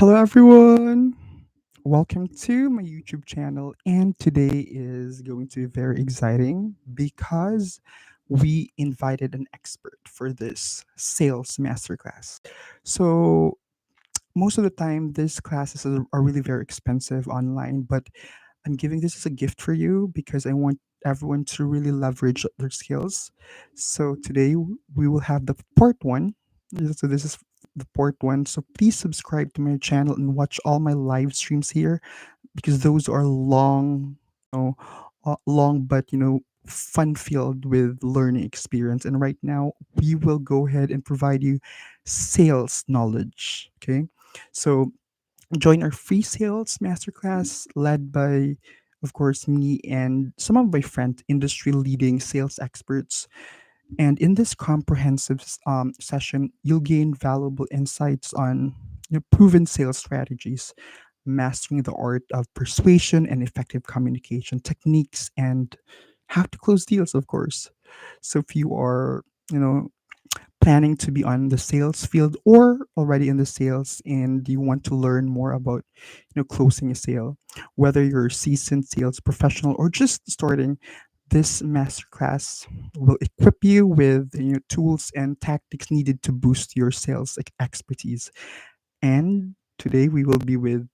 Hello, everyone. Welcome to my YouTube channel. And today is going to be very exciting because we invited an expert for this sales masterclass. So, most of the time, these classes are really very expensive online, but I'm giving this as a gift for you because I want everyone to really leverage their skills. So today we will have the part one. So this is the part one. So please subscribe to my channel and watch all my live streams here because those are long, you know, long but fun filled with learning experience. And right now we will go ahead and provide you sales knowledge. Okay, so join our free sales masterclass led by, of course, me and some of my friends, industry leading sales experts. And in this comprehensive session, you'll gain valuable insights on proven sales strategies, mastering the art of persuasion and effective communication techniques, and how to close deals, of course. So if you are, planning to be on the sales field or already in the sales and you want to learn more about closing a sale, whether you're a seasoned sales professional or just starting, this masterclass will equip you with tools and tactics needed to boost your sales expertise. And today we will be with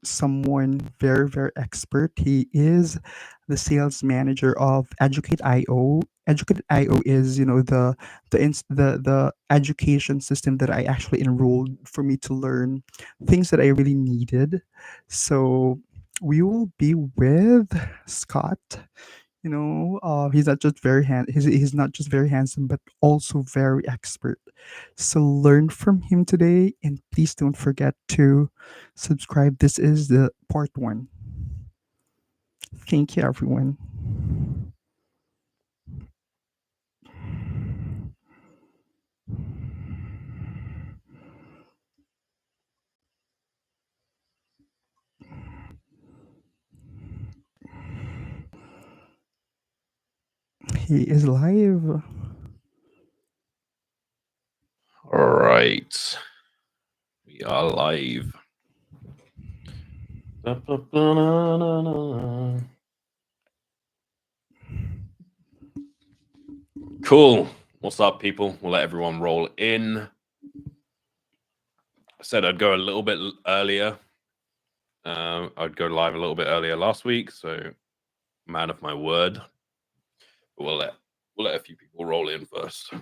someone very very expert. He is the sales manager of Educate.io. Educate.io is the education system that I actually enrolled for me to learn things that I really needed. So we will be with Scott. He's not just very handsome but also very expert. So learn from him today, and please don't forget to subscribe. This is the part one. Thank you, everyone. He is live. All right. We are live. Cool. What's up, people? We'll let everyone roll in. I said I'd go a little bit earlier. I'd go live a little bit earlier last week, so man of my word. But we'll let a few people roll in first.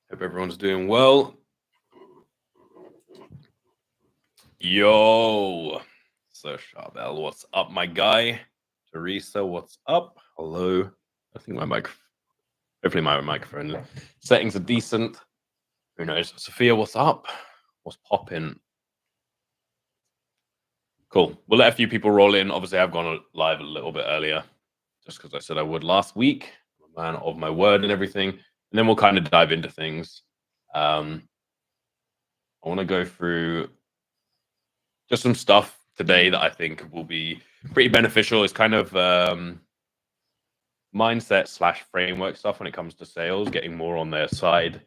Hope everyone's doing well. Yo, so Charbel, what's up, my guy? Teresa, what's up? Hello. I think hopefully my microphone settings are decent. Who knows? Sophia, what's up? What's popping? Cool. We'll let a few people roll in. Obviously, I've gone live a little bit earlier, just because I said I would last week. I'm a man of my word and everything. And then we'll kind of dive into things. I want to go through just some stuff today that I think will be pretty beneficial. It's kind of mindset / framework stuff when it comes to sales, getting more on their side,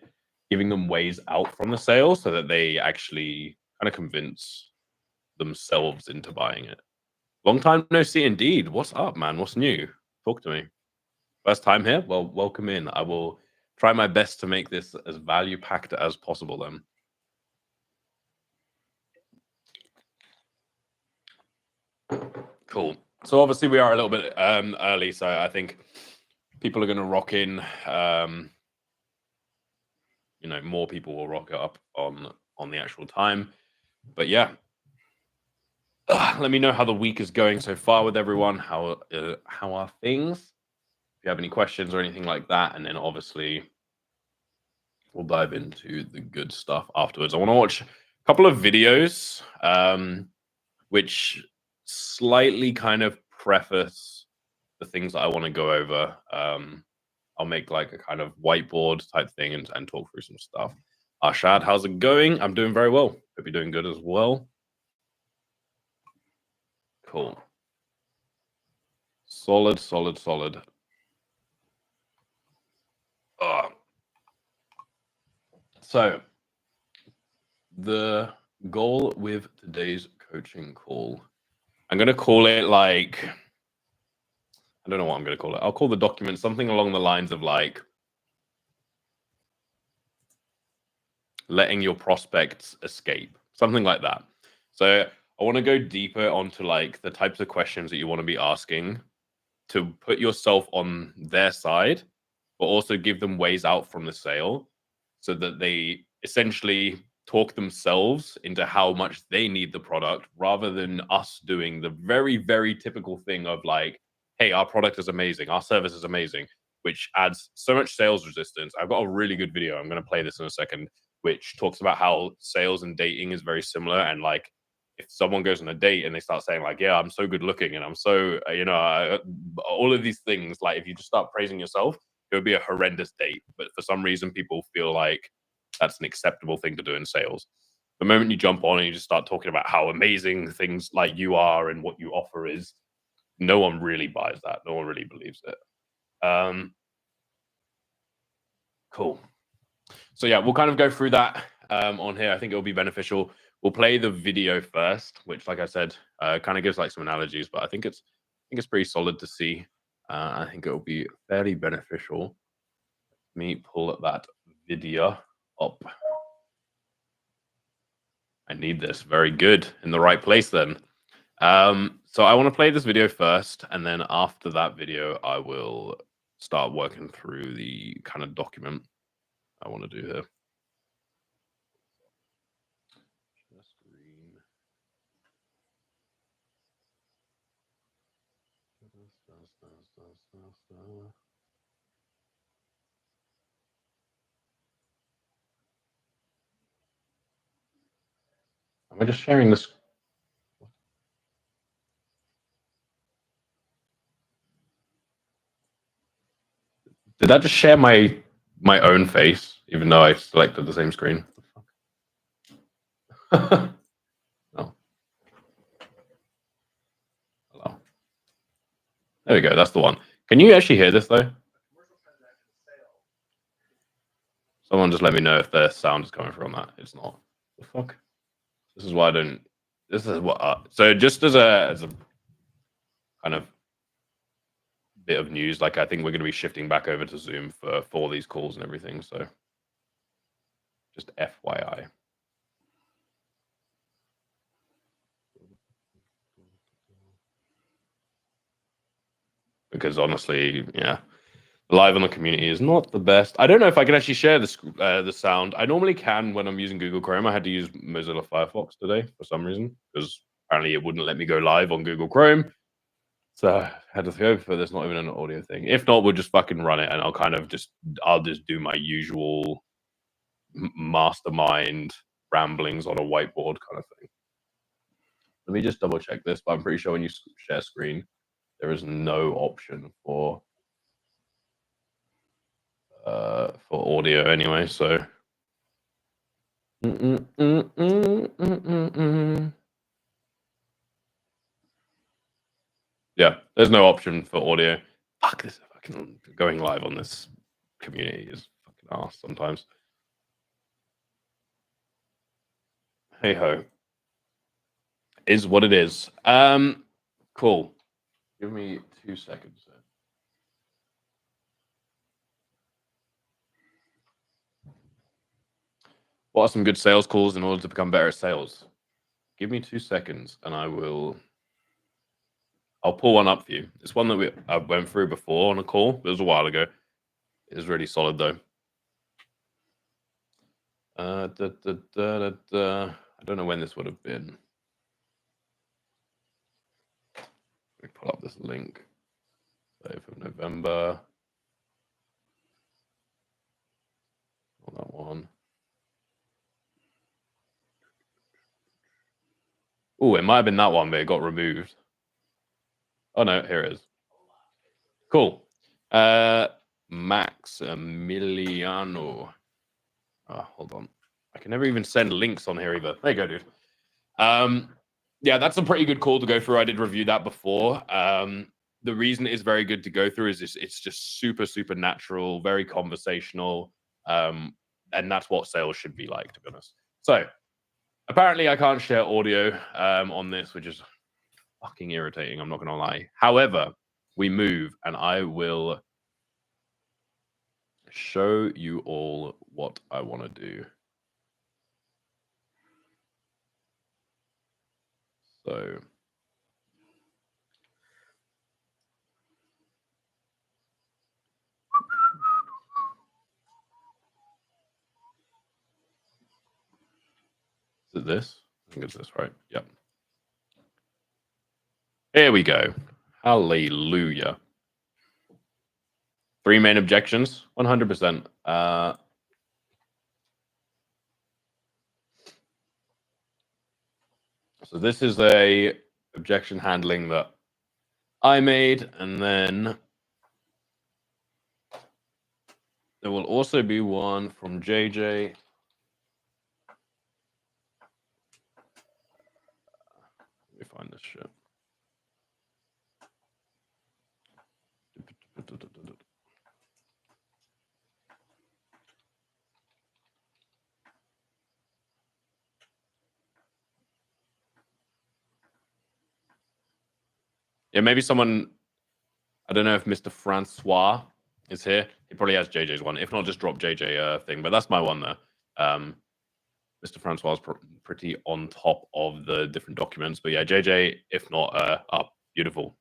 giving them ways out from the sale so that they actually kind of convince themselves into buying it. Long time no see indeed. What's up, man? What's new? Talk to me. First time here? Well, welcome in. I will try my best to make this as value packed as possible then. Cool. So obviously we are a little bit early, so I think people are going to rock in. More people will rock up on the actual time. But yeah, let me know how the week is going so far with everyone. How are things? If you have any questions or anything like that, and then obviously we'll dive into the good stuff afterwards. I want to watch a couple of videos, which slightly kind of preface the things that I want to go over. I'll make like a kind of whiteboard type thing and talk through some stuff. Arshad, how's it going? I'm doing very well. Hope you're doing good as well. Cool. Solid. So the goal with today's coaching call, I'm going to call it like, I don't know what I'm going to call it. I'll call the document something along the lines of like letting your prospects escape, something like that. So I want to go deeper onto like the types of questions that you want to be asking to put yourself on their side, but also give them ways out from the sale so that they essentially talk themselves into how much they need the product rather than us doing the very, very typical thing of like, hey, our product is amazing, our service is amazing, which adds so much sales resistance. I've got a really good video. I'm going to play this in a second, which talks about how sales and dating is very similar. And like, if someone goes on a date and they start saying like, yeah, I'm so good looking and I'm so, all of these things, like if you just start praising yourself, it would be a horrendous date. But for some reason, people feel like that's an acceptable thing to do in sales. The moment you jump on and you just start talking about how amazing things like you are and what you offer is, no one really buys that. No one really believes it. Cool. So yeah, we'll kind of go through that on here. I think it'll be beneficial. We'll play the video first, which, like I said, kind of gives like some analogies, but I think it's pretty solid to see. I think it'll be fairly beneficial. Let me pull that video up. I need this. Very good. In the right place then. So I want to play this video first, and then after that video, I will start working through the kind of document I want to do here. Am I just sharing this? Did that just share my own face, even though I selected the same screen? No. Hello. There we go. That's the one. Can you actually hear this though? Someone just let me know if their sound is coming from that. It's not. The fuck? This is why I don't. This is what. So just as a kind of bit of news, like I think we're going to be shifting back over to Zoom for these calls and everything. So just FYI. Because honestly, yeah, live on the community is not the best. I don't know if I can actually share the sound. I normally can when I'm using Google Chrome. I had to use Mozilla Firefox today for some reason because apparently it wouldn't let me go live on Google Chrome. So I had to go for there's not even an audio thing. If not, we'll just fucking run it, and I'll just do my usual mastermind ramblings on a whiteboard kind of thing. Let me just double check this, but I'm pretty sure when you share screen, there is no option for audio anyway. So. Yeah, there's no option for audio. Fuck this! Fucking going live on this community is fucking ass sometimes. Hey ho, is what it is. Cool. Give me 2 seconds. What are some good sales calls in order to become better at sales? Give me 2 seconds, and I'll pull one up for you. It's one that I went through before on a call. It was a while ago. It was really solid though. I don't know when this would have been. Let me pull up this link. 8th of November. Not that one. Oh, it might have been that one, but it got removed. Oh no, here it is. Cool. Max Emiliano. Oh, hold on. I can never even send links on here either. There you go, dude. Yeah, that's a pretty good call to go through. I did review that before. The reason it is very good to go through is it's just super, super natural, very conversational. And that's what sales should be like, to be honest. So Apparently, I can't share audio on this, which is fucking irritating. I'm not going to lie. However, we move, and I will show you all what I want to do. So is it this? I think it's this, right? Yep. Here we go. Hallelujah. 3 main objections, 100%. So this is a objection handling that I made, and then there will also be one from JJ. Let me find this shit. Yeah, maybe someone, I don't know if Mr. Francois is here. He probably has JJ's one. If not, just drop JJ thing. But that's my one there. Mr. Francois is pretty on top of the different documents. But yeah, JJ, if not, beautiful.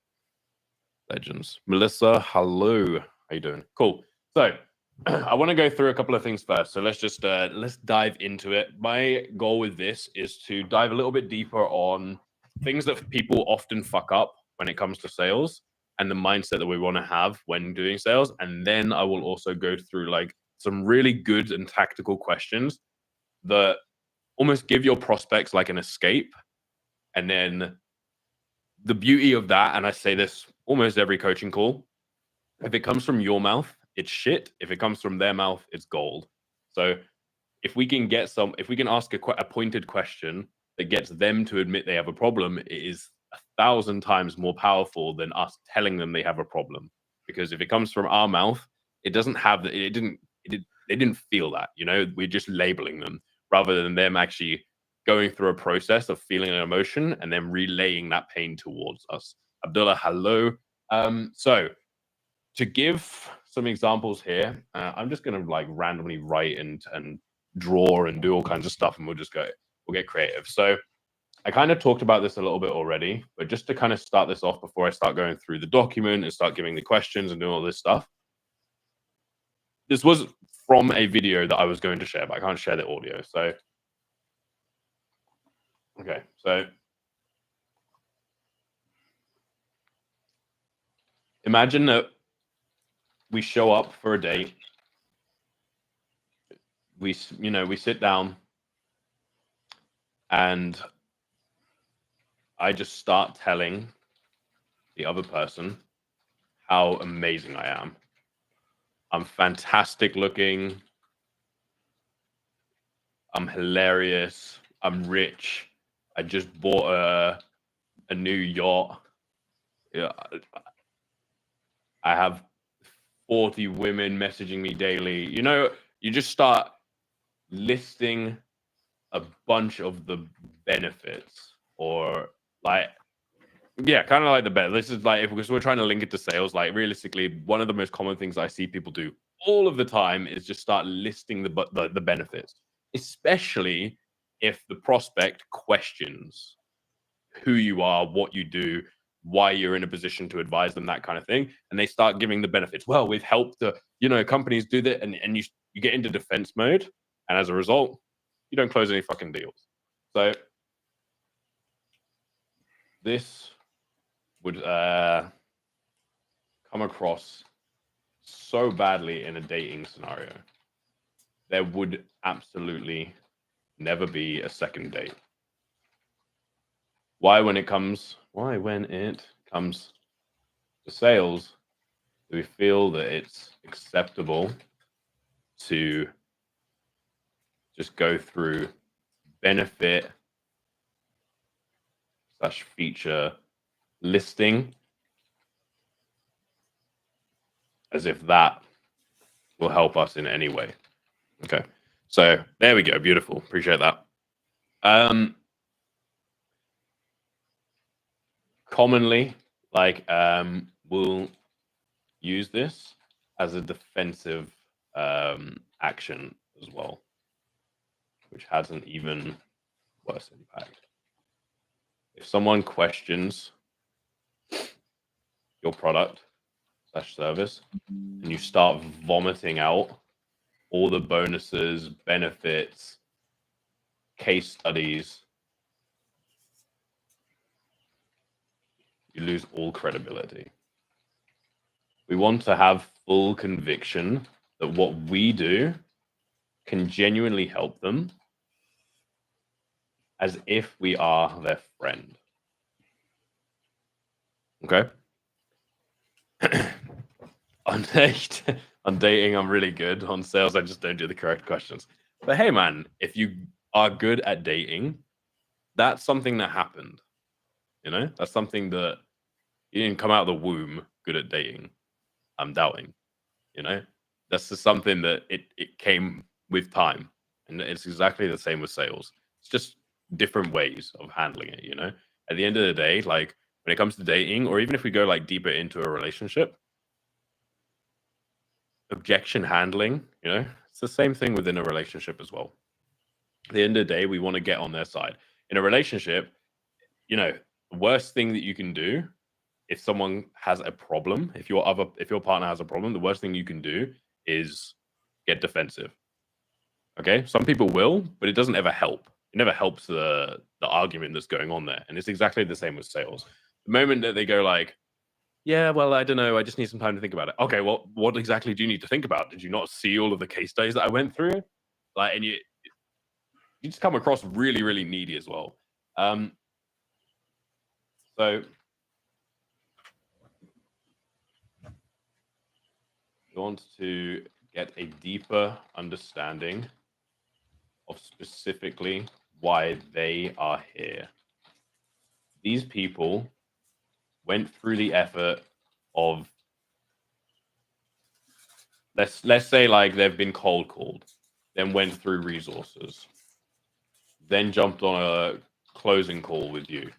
Legends. Melissa, hello. How you doing? Cool. So I want to go through a couple of things first. So let's just let's dive into it. My goal with this is to dive a little bit deeper on things that people often fuck up when it comes to sales and the mindset that we want to have when doing sales. And then I will also go through like some really good and tactical questions that almost give your prospects like an escape. And then the beauty of that, and I say this almost every coaching call, if it comes from your mouth, it's shit. If it comes from their mouth, it's gold. So if we can ask a pointed question that gets them to admit they have a problem, it is 1,000 times more powerful than us telling them they have a problem. Because if it comes from our mouth, it doesn't have they didn't feel that, we're just labeling them rather than them actually going through a process of feeling an emotion and then relaying that pain towards us. Abdullah, hello. So to give some examples here, I'm just going to like randomly write and draw and do all kinds of stuff, and we'll get creative. So I kind of talked about this a little bit already, but just to kind of start this off before I start going through the document and start giving the questions and doing all this stuff. This was from a video that I was going to share, but I can't share the audio. So, okay. So imagine that we show up for a date. We sit down and I just start telling the other person how amazing I am. I'm fantastic looking. I'm hilarious. I'm rich. I just bought a new yacht. Yeah, I have 40 women messaging me daily. You just start listing a bunch of the benefits, or like, yeah, kind of like the benefits. This is like, because we're trying to link it to sales, like realistically, one of the most common things I see people do all of the time is just start listing the benefits, especially if the prospect questions who you are, what you do, why you're in a position to advise them, that kind of thing. And they start giving the benefits. Well, we've helped companies do that, and you get into defense mode, and as a result, you don't close any fucking deals. So this would come across so badly in a dating scenario. There would absolutely never be a second date. Why, when it comes to sales, do we feel that it's acceptable to just go through benefit / feature listing as if that will help us in any way? Okay, so there we go. Beautiful. Appreciate that. Commonly, like, we'll use this as a defensive action as well, which has an even worse impact. If someone questions your product / service and you start vomiting out all the bonuses, benefits, case studies, you lose all credibility. We want to have full conviction that what we do can genuinely help them, as if we are their friend. Okay? On dating, I'm really good. On sales, I just don't do the correct questions. But hey, man, if you are good at dating, that's something that happened. You know, that's something that you didn't come out of the womb good at dating. I'm doubting. You know, that's just something that it came with time, and it's exactly the same with sales. It's just different ways of handling it. You know, at the end of the day, like when it comes to dating, or even if we go like deeper into a relationship, objection handling, you know, it's the same thing within a relationship as well. At the end of the day, we want to get on their side. In a relationship, you know, the worst thing that you can do if someone has a problem, if your partner has a problem, the worst thing you can do is get defensive. Okay? Some people will, but it doesn't ever help. It never helps the argument that's going on there. And it's exactly the same with sales. The moment that they go like, yeah, well, I don't know. I just need some time to think about it. Okay, well, what exactly do you need to think about? Did you not see all of the case studies that I went through? Like, and you just come across really, really needy as well. So we want to get a deeper understanding of specifically why they are here. These people went through the effort of, let's say like they've been cold called, then went through resources, then jumped on a closing call with you.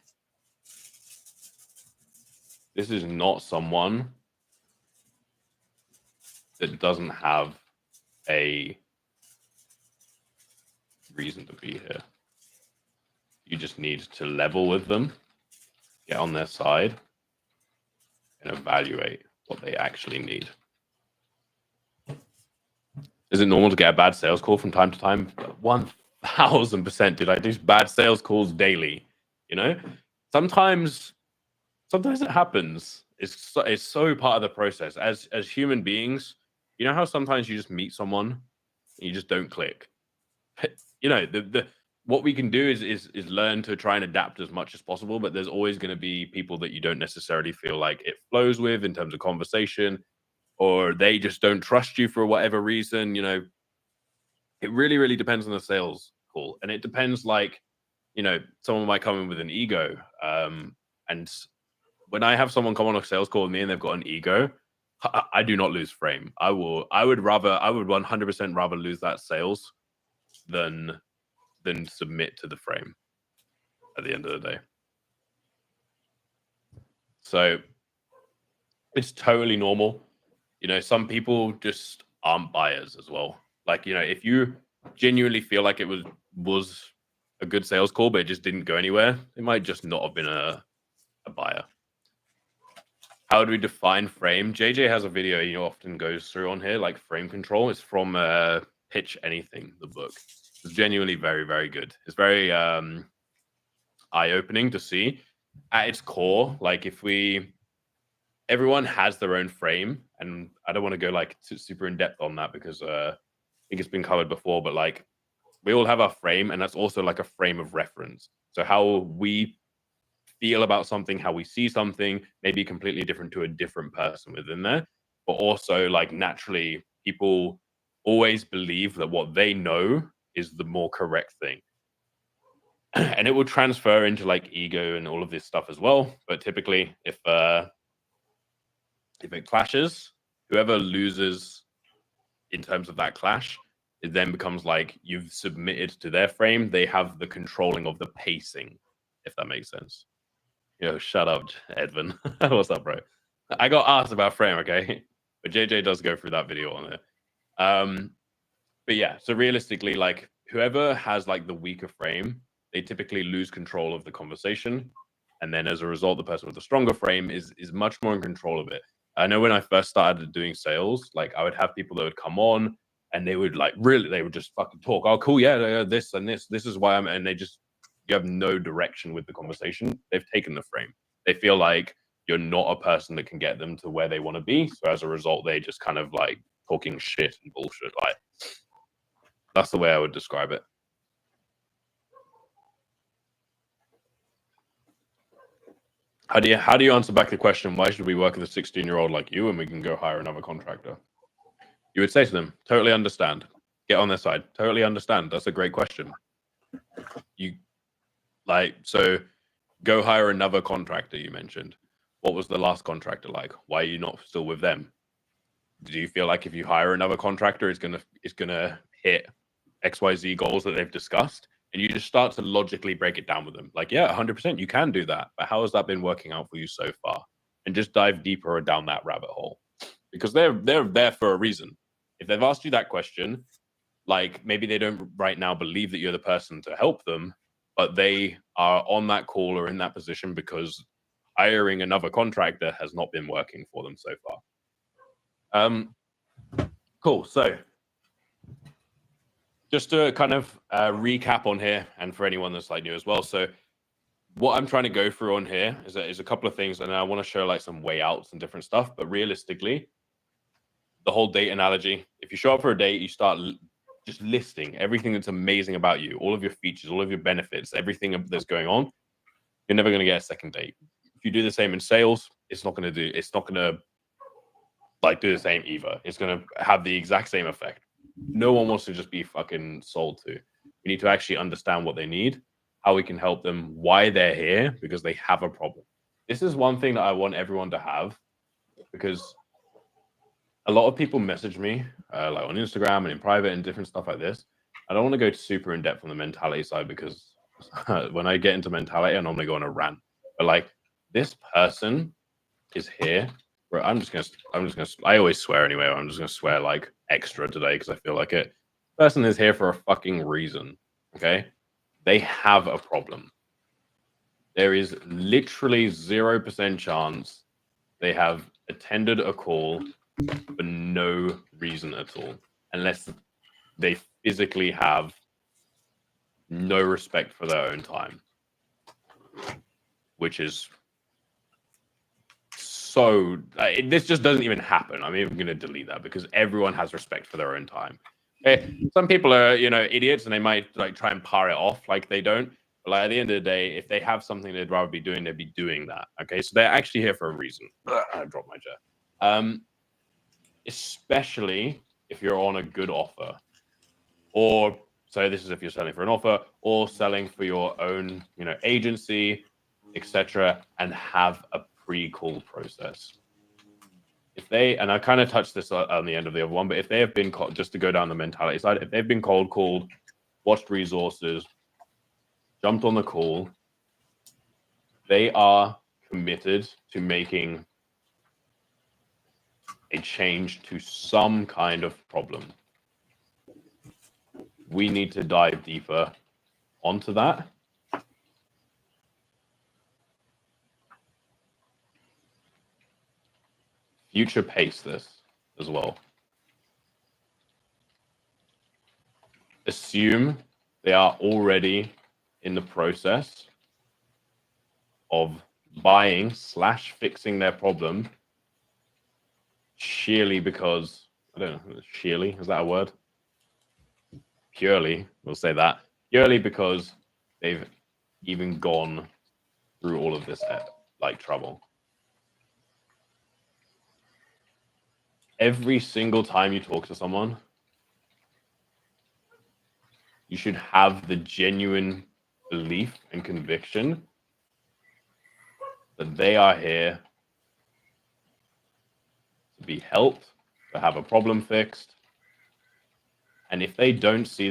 This is not someone that doesn't have a reason to be here. You just need to level with them, get on their side, and evaluate what they actually need. Is it normal to get a bad sales call from time to time? 1000%, dude. I do bad sales calls daily. You know, sometimes it happens. It's so part of the process. As human beings, you know how sometimes you just meet someone and you just don't click. You know, the what we can do is learn to try and adapt as much as possible. But there's always going to be people that you don't necessarily feel like it flows with in terms of conversation, or they just don't trust you for whatever reason. You know, it really, really depends on the sales call, and it depends. Like, you know, someone might come in with an ego, and when I have someone come on a sales call with me and they've got an ego, I do not lose frame. I would 100% rather lose that sales than submit to the frame at the end of the day. So it's totally normal. You know, some people just aren't buyers as well. Like, you know, if you genuinely feel like it was a good sales call, but it just didn't go anywhere, it might just not have been a buyer. How do we define frame? JJ has a video he often goes through on here, like frame control. It's from Pitch Anything, the book. It's genuinely very, very good. It's very eye-opening to see. At its core, like everyone has their own frame, and I don't want to go like super in depth on that because I think it's been covered before, but like we all have our frame, and that's also like a frame of reference. So how we feel about something, how we see something may be completely different to a different person within there. But also, like, naturally, people always believe that what they know is the more correct thing. And it will transfer into like ego and all of this stuff as well. But typically, if it clashes, whoever loses in terms of that clash it then becomes like you've submitted to their frame. They have the controlling of the pacing, if that makes sense. Yo, shut up, Edvin. What's up, bro? I got asked about frame, okay? But JJ does go through that video on it. But yeah, so realistically, like whoever has like the weaker frame, they typically lose control of the conversation. And then as a result, the person with the stronger frame is much more in control of it. I know when I first started doing sales, like I would have people that would come on and they would like really, they would just fucking talk. Oh, cool, yeah, this and this is why I'm, and they just, you have no direction with the conversation. They've taken the frame. They feel like you're not a person that can get them to where they want to be. So as a result, they just kind of like talking shit and bullshit. Like that's the way I would describe it. How do you answer back the question, why should we work with a 16-year-old like you and we can go hire another contractor? You would say to them, totally understand. Get on their side. Totally understand. That's a great question. You like, so go hire another contractor, you mentioned. What was the last contractor like? Why are you not still with them? Do you feel like if you hire another contractor, it's gonna hit XYZ goals that they've discussed? And you just start to logically break it down with them. Like, yeah, 100%, you can do that. But how has that been working out for you so far? And just dive deeper down that rabbit hole. Because they're there for a reason. If they've asked you that question, like maybe they don't right now believe that you're the person to help them, but they are on that call or in that position because hiring another contractor has not been working for them so far. Cool. So just to kind of recap on here, and for anyone that's like new as well. So what I'm trying to go through on here is a couple of things, and I want to show like some way outs and different stuff. But realistically, the whole date analogy, if you show up for a date, you start just listing everything that's amazing about you, all of your features, all of your benefits, everything that's going on. You're never going to get a second date. If you do the same in sales, it's not going to like do the same either. It's going to have the exact same effect. No one wants to just be fucking sold to. We need to actually understand what they need, how we can help them, why they're here, because they have a problem. This is one thing that I want everyone to have, because a lot of people message me like on Instagram and in private and different stuff like this. I don't want to go super in depth on the mentality side, because when I get into mentality, I normally go on a rant. But like, this person is here. I'm just gonna. I always swear anyway. I'm just gonna swear like extra today because I feel like it. Person is here for a fucking reason. Okay, they have a problem. There is literally 0% chance they have attended a call for no reason at all, unless they physically have no respect for their own time, which is so this just doesn't even happen. I'm even going to delete that, because everyone has respect for their own time. Okay? Some people are, idiots, and they might like try and par it off like they don't. But like at the end of the day, if they have something they'd rather be doing, they'd be doing that. Okay, so they're actually here for a reason. I dropped my chair. Especially if you're on a good offer, or so this is if you're selling for an offer or selling for your own, agency, etc., and have a pre-call process. If they, and I kind of touched this on the end of the other one, but if they have been called, just to go down the mentality side, if they've been cold called, watched resources, jumped on the call, they are committed to making a change to some kind of problem. We need to dive deeper onto that. Future pace this as well. Assume they are already in the process of buying/fixing their problem sheerly because, I don't know, sheerly, is that a word? Purely, we'll say that, purely because they've even gone through all of this like trouble. Every single time you talk to someone, you should have the genuine belief and conviction that they are here to be helped, to have a problem fixed, And if they don't see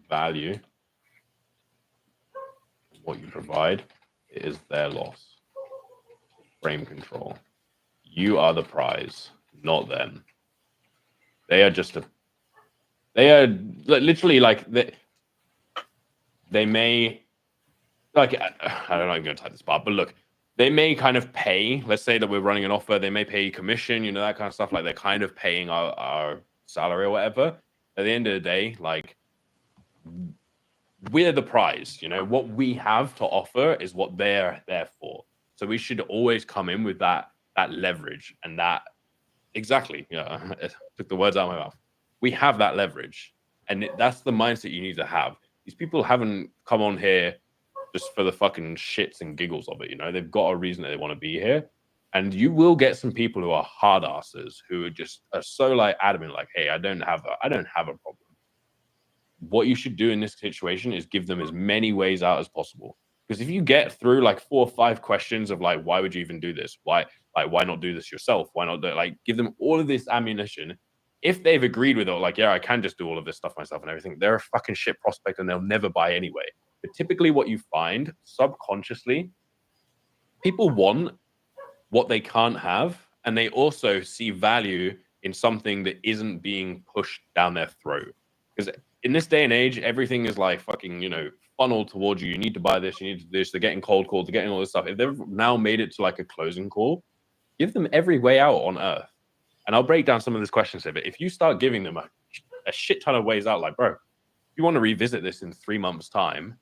value in what you provide, it is their loss. Frame control. You are the prize, not them. They are just they are literally like they may, like, I don't know, I'm going to type this part, but look, they may kind of pay, let's say that we're running an offer, they may pay commission, you know, that kind of stuff. Like they're kind of paying our salary or whatever. At the end of the day, like, we're the prize, you know, what we have to offer is what they're there for. So we should always come in with that leverage and that, exactly, yeah, it took the words out of my mouth. We have that leverage, and that's the mindset you need to have. These people haven't come on here just for the fucking shits and giggles of it, you know. They've got a reason that they want to be here, and you will get some people who are hard asses who are so like adamant, like, hey, I don't have a problem. What you should do in this situation is give them as many ways out as possible. Because if you get through like 4 or 5 questions of like, why would you even do this? Why not do this yourself? Why not do it? Like, give them all of this ammunition. If they've agreed with it, like, yeah, I can just do all of this stuff myself and everything, they're a fucking shit prospect and they'll never buy anyway. But typically what you find subconsciously, people want what they can't have, and they also see value in something that isn't being pushed down their throat. Because in this day and age, everything is like fucking, you know, funneled towards you. You need to buy this, you need to do this. They're getting cold calls, they're getting all this stuff. If they've now made it to like a closing call, give them every way out on earth. And I'll break down some of these questions here, but if you start giving them a shit ton of ways out, like, bro, if you want to revisit this in 3 months' time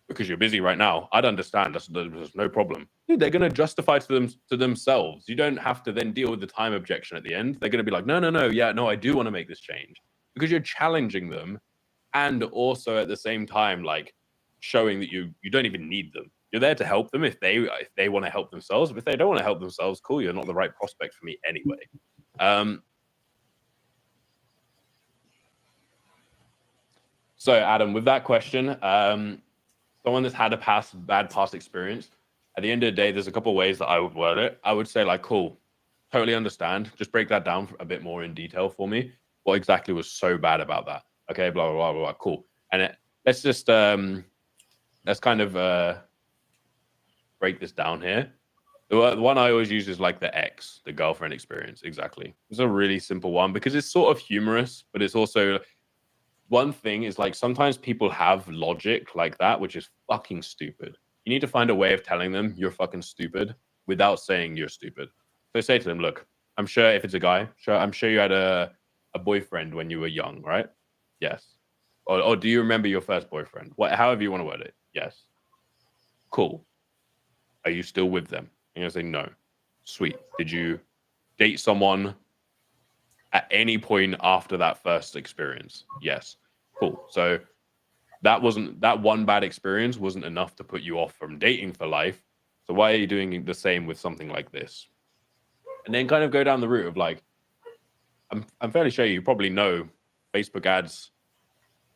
because you're busy right now, I'd understand. There's no problem. Dude, they're going to justify to themselves. You don't have to then deal with the time objection at the end. They're going to be like, no, yeah, no, I do want to make this change, because you're challenging them, and also at the same time, like, showing that you don't even need them. You're there to help them if they want to help themselves. But if they don't want to help themselves, cool, you're not the right prospect for me anyway. So Adam, with that question, someone that's had a bad past experience, at the end of the day, there's a couple of ways that I would word it. I would say, like, cool, totally understand. Just break that down a bit more in detail for me. What exactly was so bad about that? Okay, blah, blah, blah, blah, blah. Cool. And let's just, let's kind of break this down here. The one I always use is like the girlfriend experience. Exactly. It's a really simple one because it's sort of humorous, but it's also, one thing is, like, sometimes people have logic like that, which is fucking stupid. You need to find a way of telling them you're fucking stupid without saying you're stupid. So say to them, look, I'm sure if it's a guy, I'm sure you had a boyfriend when you were young, right? Yes. Or do you remember your first boyfriend? However you want to word it. Yes. Cool. Are you still with them? And you're going to say no. Sweet. Did you date someone at any point after that first experience? Yes. Cool. So that one bad experience wasn't enough to put you off from dating for life. So why are you doing the same with something like this? And then kind of go down the route of, like, I'm fairly sure you probably know Facebook ads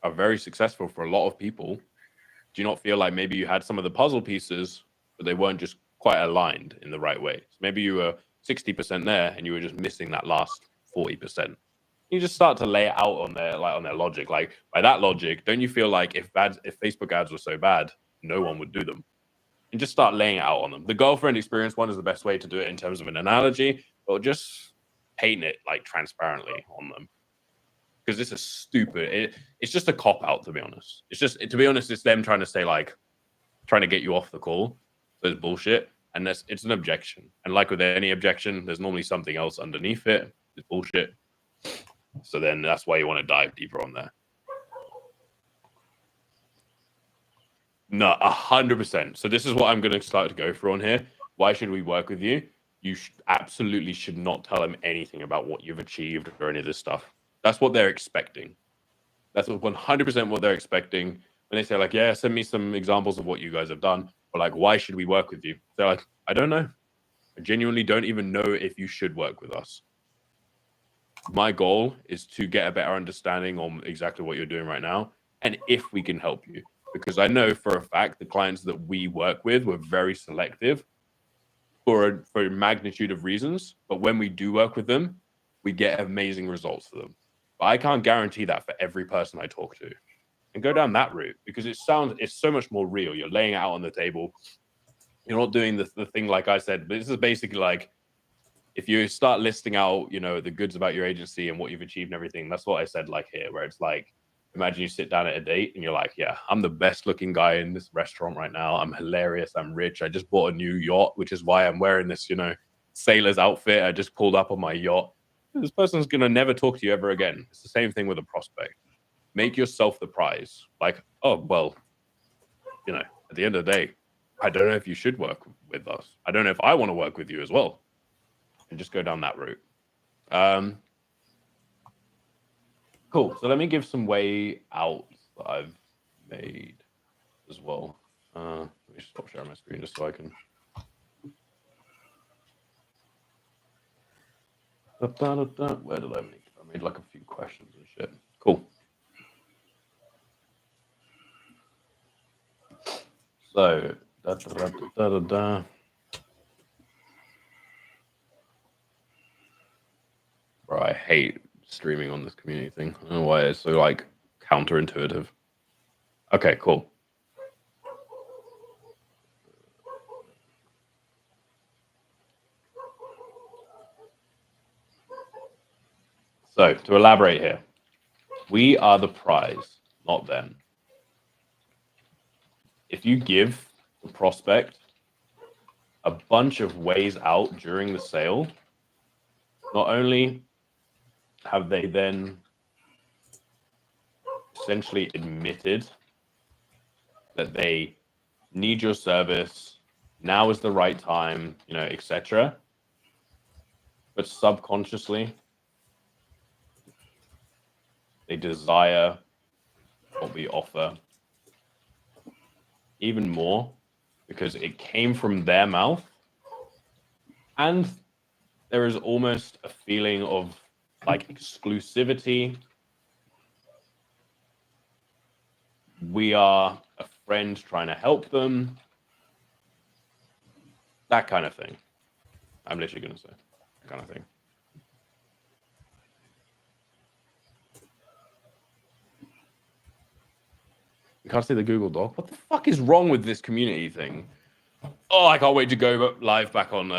are very successful for a lot of people. Do you not feel like maybe you had some of the puzzle pieces, but they weren't just quite aligned in the right way? So maybe you were 60% there and you were just missing that last 40%. You just start to lay it out on their logic. Like, by that logic, don't you feel like if Facebook ads were so bad, no one would do them? And just start laying it out on them. The girlfriend experience one is the best way to do it in terms of an analogy, but just paint it like transparently on them. Because this is stupid. It's just a cop out, to be honest. It's them trying to say, like, trying to get you off the call. So it's bullshit. And it's an objection. And like with any objection, there's normally something else underneath it. It's bullshit. So then that's why you want to dive deeper on there. No, 100%. So this is what I'm going to start to go through on here. Why should we work with you? You absolutely should not tell them anything about what you've achieved or any of this stuff. That's what they're expecting. That's 100% what they're expecting. When they say, like, yeah, send me some examples of what you guys have done. Or like, why should we work with you? They're like, I don't know. I genuinely don't even know if you should work with us. My goal is to get a better understanding on exactly what you're doing right now, and if we can help you. Because I know for a fact the clients that we work with were very selective for a magnitude of reasons. But when we do work with them, we get amazing results for them. But I can't guarantee that for every person I talk to. And go down that route because it's so much more real. You're laying it out on the table. You're not doing the thing like I said, but this is basically like if you start listing out, you know, the goods about your agency and what you've achieved and everything. That's what I said like here, where it's like, imagine you sit down at a date and you're like, yeah, I'm the best looking guy in this restaurant right now. I'm hilarious. I'm rich. I just bought a new yacht, which is why I'm wearing this, you know, sailor's outfit. I just pulled up on my yacht. This person's going to never talk to you ever again. It's the same thing with a prospect. Make yourself the prize. Like, oh, well, you know, at the end of the day, I don't know if you should work with us. I don't know if I want to work with you as well. And just go down that route. Cool. So let me give some way outs that I've made as well. Let me stop sharing my screen just so I can. Where did I make it? I made like a few questions and shit. Cool. So, Bro, I hate streaming on this community thing. I don't know why it's so like counterintuitive. Okay, cool. So to elaborate here, we are the prize, not them. If you give the prospect a bunch of ways out during the sale, not only have they then essentially admitted that they need your service, now is the right time, you know, etc. But subconsciously, they desire what we offer even more because it came from their mouth. And there is almost a feeling of like exclusivity. We are a friend trying to help them. That kind of thing. I'm literally going to say that kind of thing. You can't see the Google Doc. What the fuck is wrong with this community thing? Oh, I can't wait to go live back on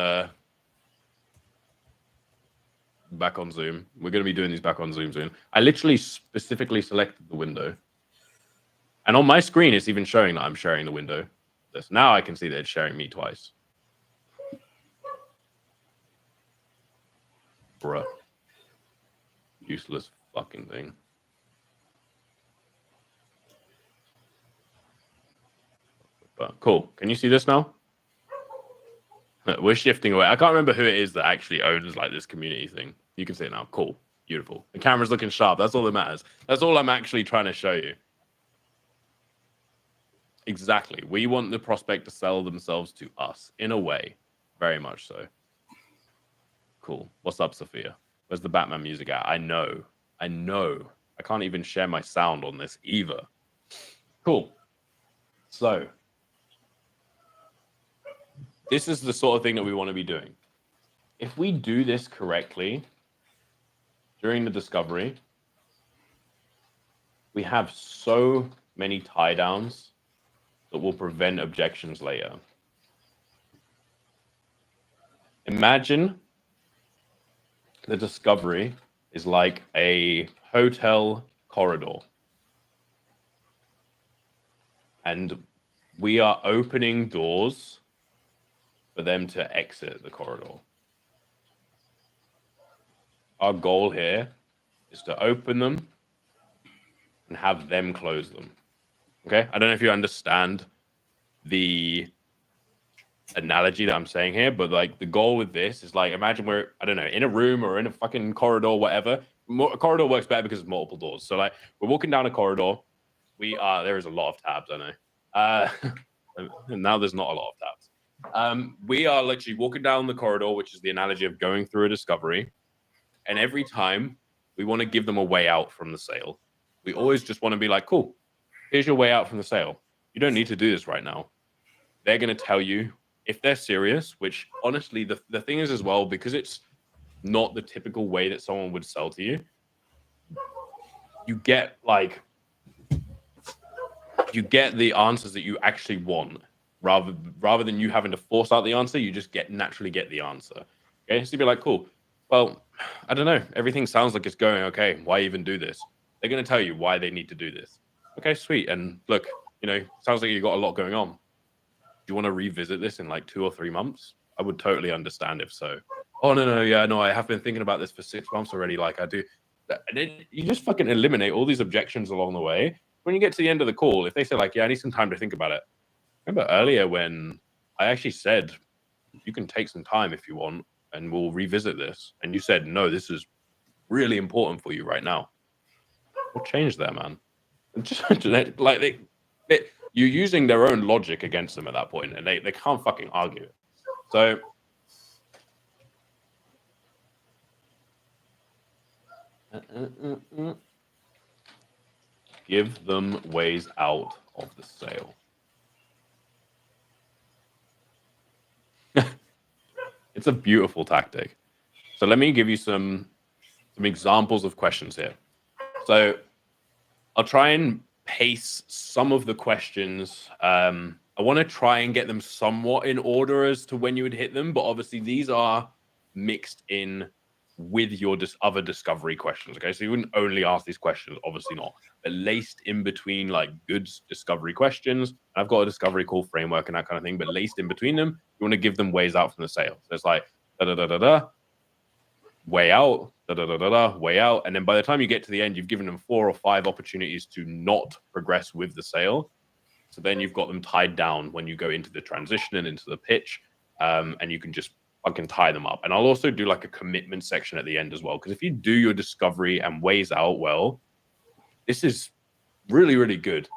Zoom. We're going to be doing these back on Zoom soon. I literally specifically selected the window. And on my screen, it's even showing that I'm sharing the window. This now I can see that it's sharing me twice. Bruh. Useless fucking thing. But cool. Can you see this now? We're shifting away. I can't remember who it is that actually owns like this community thing. You can see it now. Cool. Beautiful. The camera's looking sharp. That's all that matters. That's all I'm actually trying to show you. Exactly. We want the prospect to sell themselves to us in a way. Very much so. Cool. What's up, Sophia? Where's the Batman music at? I know. I can't even share my sound on this either. Cool. So this is the sort of thing that we want to be doing. If we do this correctly during the discovery, we have so many tie downs that will prevent objections later. Imagine the discovery is like a hotel corridor. And we are opening doors for them to exit the corridor. Our goal here is to open them and have them close them. Okay? I don't know if you understand the analogy that I'm saying here, but like the goal with this is like, imagine we're, I don't know, in a room or in a fucking corridor, whatever. A corridor works better because it's multiple doors. So like we're walking down a corridor. There is a lot of tabs, I know. And now there's not a lot of tabs. We are literally walking down the corridor, which is the analogy of going through a discovery. And every time we want to give them a way out from the sale. We always just want to be like, cool, here's your way out from the sale. You don't need to do this right now. They're going to tell you if they're serious, which honestly, the thing is as well, because it's not the typical way that someone would sell to you, you get like the answers that you actually want, rather than you having to force out the answer. You just naturally get the answer. Okay, so you'd be like, cool, well, I don't know, everything sounds like it's going okay, why even do this? They're going to tell you why they need to do this. Okay, sweet. And look, sounds like you got a lot going on. Do you want to revisit this in like 2 or 3 months? I would totally understand if so. Oh, no, yeah, no, I have been thinking about this for 6 months already, like I do. And then you just fucking eliminate all these objections along the way. When you get to the end of the call, if they say like, yeah, I need some time to think about it. Remember earlier when I actually said, you can take some time if you want, and we'll revisit this. And you said, no, this is really important for you right now. We'll change that, man. Just like you're using their own logic against them at that point, and they can't fucking argue it. So give them ways out of the sale. It's a beautiful tactic. So let me give you some examples of questions here. So I'll try and pace some of the questions. I want to try and get them somewhat in order as to when you would hit them, but obviously these are mixed in with your other discovery questions. Okay, so you wouldn't only ask these questions, obviously not, but laced in between like good discovery questions. I've got a discovery call framework and that kind of thing, but laced in between them, you want to give them ways out from the sale. So it's like way out, way out, and then by the time you get to the end, you've given them 4 or 5 opportunities to not progress with the sale. So then you've got them tied down when you go into the transition and into the pitch, and you can just fucking tie them up. And I'll also do like a commitment section at the end as well, because if you do your discovery and ways out well, this is really, really good.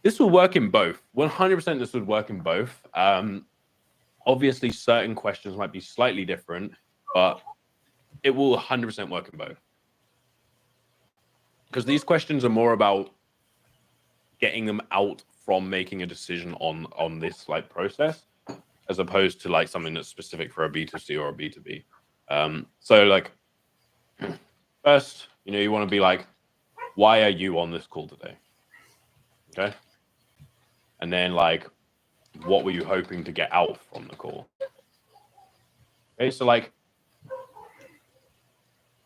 This will work in both. 100% this would work in both. Obviously, certain questions might be slightly different, but it will 100% work in both. Because these questions are more about getting them out from making a decision on this like process, as opposed to like something that's specific for a B2C or a B2B. So like, first, you want to be like, why are you on this call today? Okay. And then like, what were you hoping to get out from the call? Okay. So like,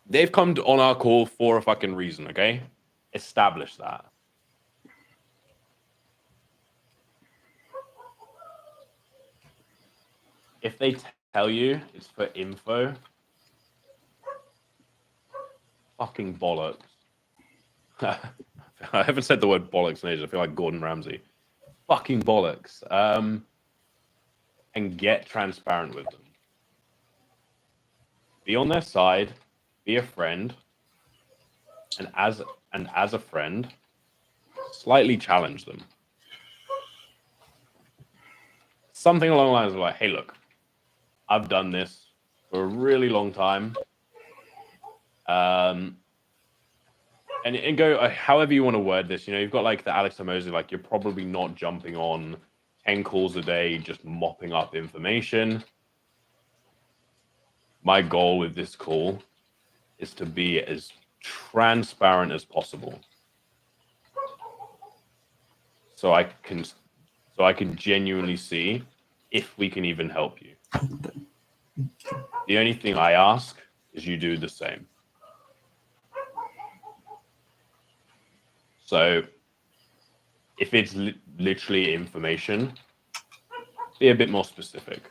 they've come on our call for a fucking reason. Okay. Establish that. If they tell you it's for info, fucking bollocks. I haven't said the word bollocks in ages. I feel like Gordon Ramsay. Fucking bollocks. And get transparent with them. Be on their side. Be a friend. And as a friend, slightly challenge them. Something along the lines of like, hey, look, I've done this for a really long time. And go however you want to word this. You've got like the Alex Hormozi, like you're probably not jumping on 10 calls a day, just mopping up information. My goal with this call is to be as transparent as possible. So I can genuinely see if we can even help you. The only thing I ask is you do the same. So if it's literally information, be a bit more specific.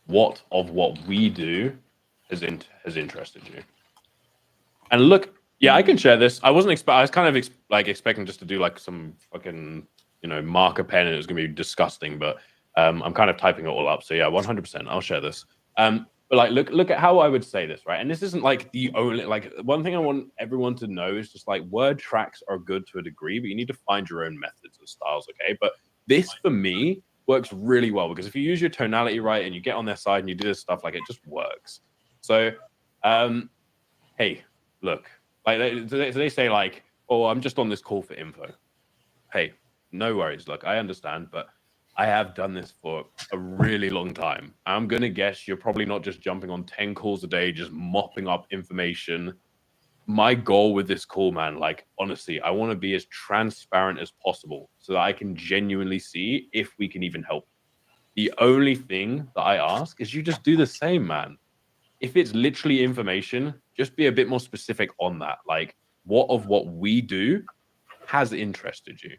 What of what we do has interested you? And look, yeah, I can share this. I was kind of expecting just to do like some fucking, marker pen, and it was gonna be disgusting, but I'm kind of typing it all up. So yeah, 100%, I'll share this. But like, look at how I would say this, right? And this isn't like the only, like, one thing I want everyone to know is just like word tracks are good to a degree, but you need to find your own methods and styles, okay? But this for me works really well, because if you use your tonality right and you get on their side and you do this stuff, like it just works. So, hey, look, like they say like, oh, I'm just on this call for info. Hey, no worries. Look, I understand, but I have done this for a really long time. I'm going to guess you're probably not just jumping on 10 calls a day, just mopping up information. My goal with this call, man, like, honestly, I want to be as transparent as possible so that I can genuinely see if we can even help. The only thing that I ask is you just do the same, man. If it's literally information, just be a bit more specific on that. Like, what of what we do has interested you?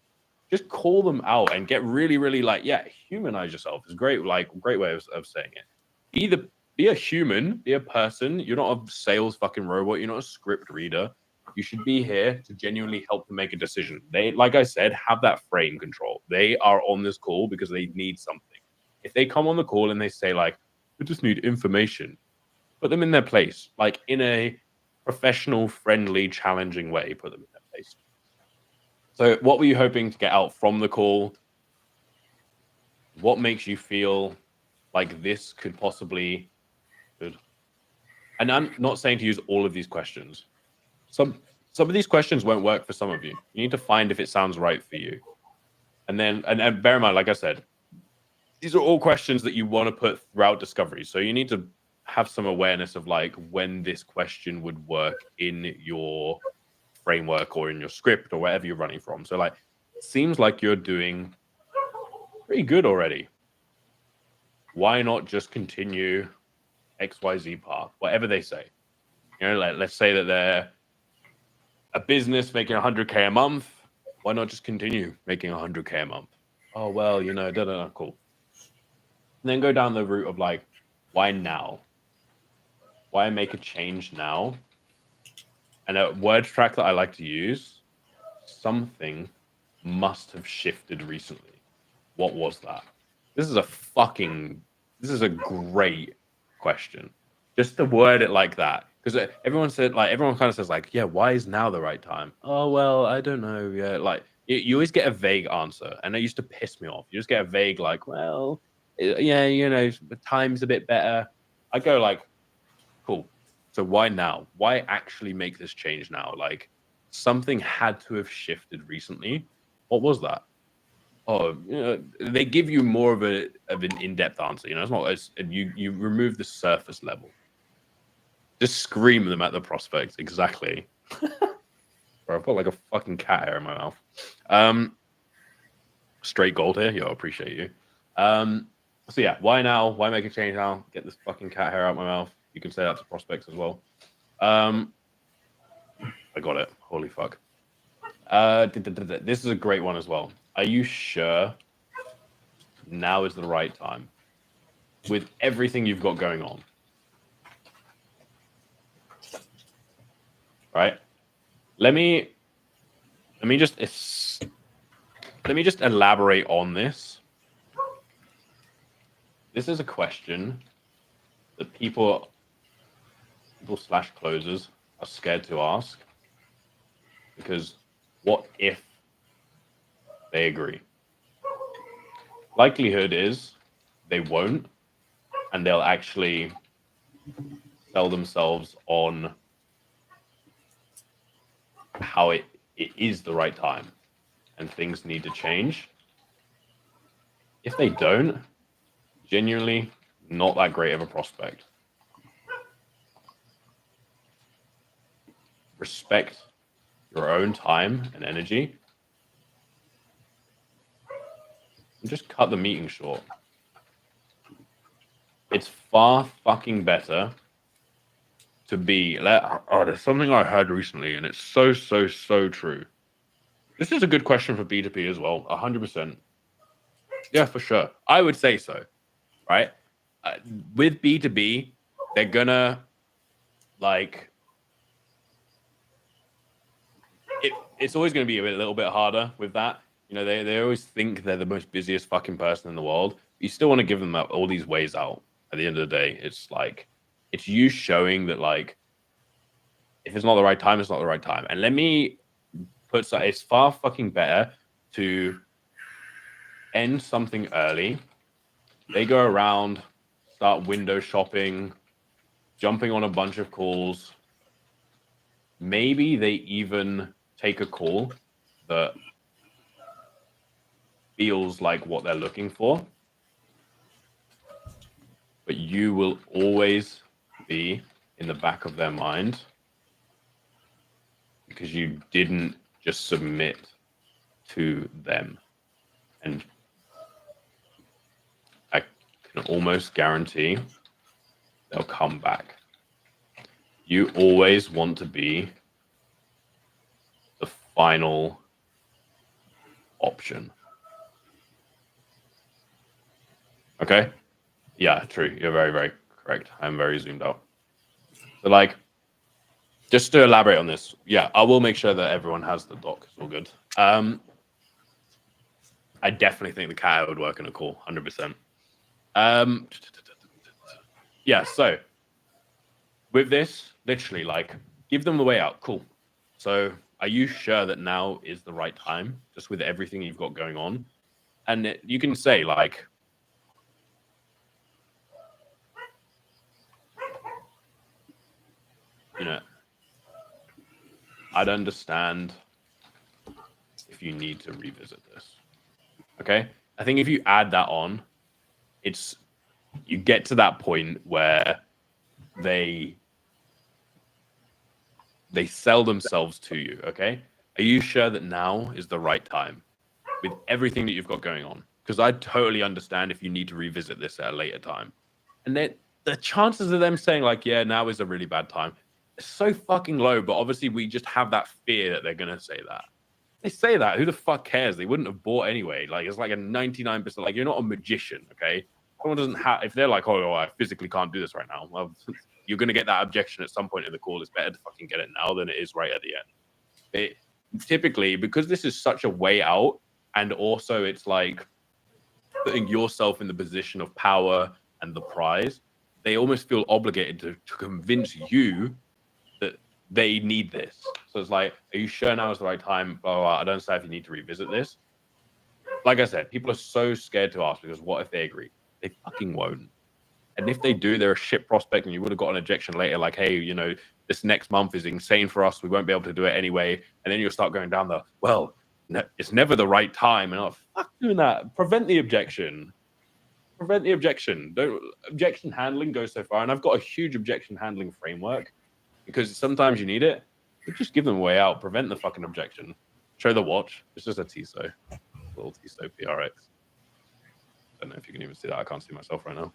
Just call them out and get really, really like, yeah, humanize yourself is great. Like, great way of saying it. Be a human, be a person. You're not a sales fucking robot. You're not a script reader. You should be here to genuinely help them make a decision. They, like I said, have that frame control. They are on this call because they need something. If they come on the call and they say like, "I just need information," put them in their place, like in a professional, friendly, challenging way. Put them in their place. So, what were you hoping to get out from the call? What makes you feel like this could possibly good? And I'm not saying to use all of these questions. Some of these questions won't work for some of you. You need to find if it sounds right for you. And then and bear in mind, like I said, these are all questions that you want to put throughout discovery. So you need to have some awareness of like when this question would work in your framework or in your script or wherever you're running from. So like, it seems like you're doing pretty good already. Why not just continue XYZ path, whatever they say? You know, like let's say that they're a business making 100K a month. Why not just continue making 100K a month? Oh, well, you know, cool. And then go down the route of like, why now? Why make a change now? And a word track that I like to use, something must have shifted recently. What was that? This is a great question. Just to word it like that. Because everyone kind of says like, yeah, why is now the right time? Oh, well, I don't know. Yeah, like you always get a vague answer. And it used to piss me off. You just get a vague like, well, yeah, you know, the time's a bit better. I go like, cool. So why now? Why actually make this change now? Like something had to have shifted recently. What was that? Oh, you know, they give you more of an in-depth answer. You know, it's not as you remove the surface level. Just scream them at the prospect. Exactly. Bro, I've got like a fucking cat hair in my mouth. Straight gold here. Yo, I appreciate you. So yeah, why now? Why make a change now? Get this fucking cat hair out my mouth. You can say that to prospects as well. I got it. Holy fuck. This is a great one as well. Are you sure now is the right time with everything you've got going on? Right? Let me just elaborate on this. This is a question that people / closers are scared to ask because what if they agree? Likelihood is they won't, and they'll actually sell themselves on how it is the right time and things need to change. If they don't, genuinely not that great of a prospect. Respect your own time and energy and just cut the meeting short. It's far fucking better to be there's something I heard recently and it's so true. This is a good question for B2B as well. 100%. Yeah, for sure. I would say so, right? With B2B, they're gonna like it's always going to be a little bit harder with that. You know, they always think they're the most busiest fucking person in the world. You still want to give them all these ways out. At the end of the day, it's like it's you showing that like if it's not the right time, it's not the right time. And let me put so it's far fucking better to end something early. They go around, start window shopping, jumping on a bunch of calls. Maybe they even take a call that feels like what they're looking for, but you will always be in the back of their mind because you didn't just submit to them. And I can almost guarantee they'll come back. You always want to be the final option. Okay? Yeah, true. You're very, very correct. I'm very zoomed out. So, like, just to elaborate on this, yeah, I will make sure that everyone has the doc. It's all good. I definitely think the cat would work in a call, 100%. Yeah, so with this, literally, like, give them the way out. Cool. So, are you sure that now is the right time, just with everything you've got going on? And you can say, like, you know, I'd understand if you need to revisit this. Okay? I think if you add that on, you get to that point where they sell themselves to you, okay? Are you sure that now is the right time with everything that you've got going on? Because I totally understand if you need to revisit this at a later time. And then the chances of them saying, like, yeah, now is a really bad time, is so fucking low. But obviously, we just have that fear that they're going to say that. If they say that, who the fuck cares? They wouldn't have bought anyway. Like, it's like a 99%. Like, you're not a magician, okay? Someone doesn't have, if they're like, oh, I physically can't do this right now, well, you're going to get that objection at some point in the call. It's better to fucking get it now than it is right at the end. Typically, because this is such a way out, and also it's like putting yourself in the position of power and the prize, they almost feel obligated to convince you that they need this. So it's like, are you sure now is the right time? Blah, blah, blah. I don't understand if you need to revisit this. Like I said, people are so scared to ask because what if they agree? They fucking won't. And if they do, they're a shit prospect and you would have got an objection later, like, hey, you know, this next month is insane for us. We won't be able to do it anyway. And then you'll start going down the, well, no, it's never the right time. And fuck doing that. Prevent the objection. Prevent the objection. Objection handling goes so far. And I've got a huge objection handling framework because sometimes you need it. But just give them a way out. Prevent the fucking objection. Show the watch. It's just a TSO. Little TSO PRX. I don't know if you can even see that. I can't see myself right now.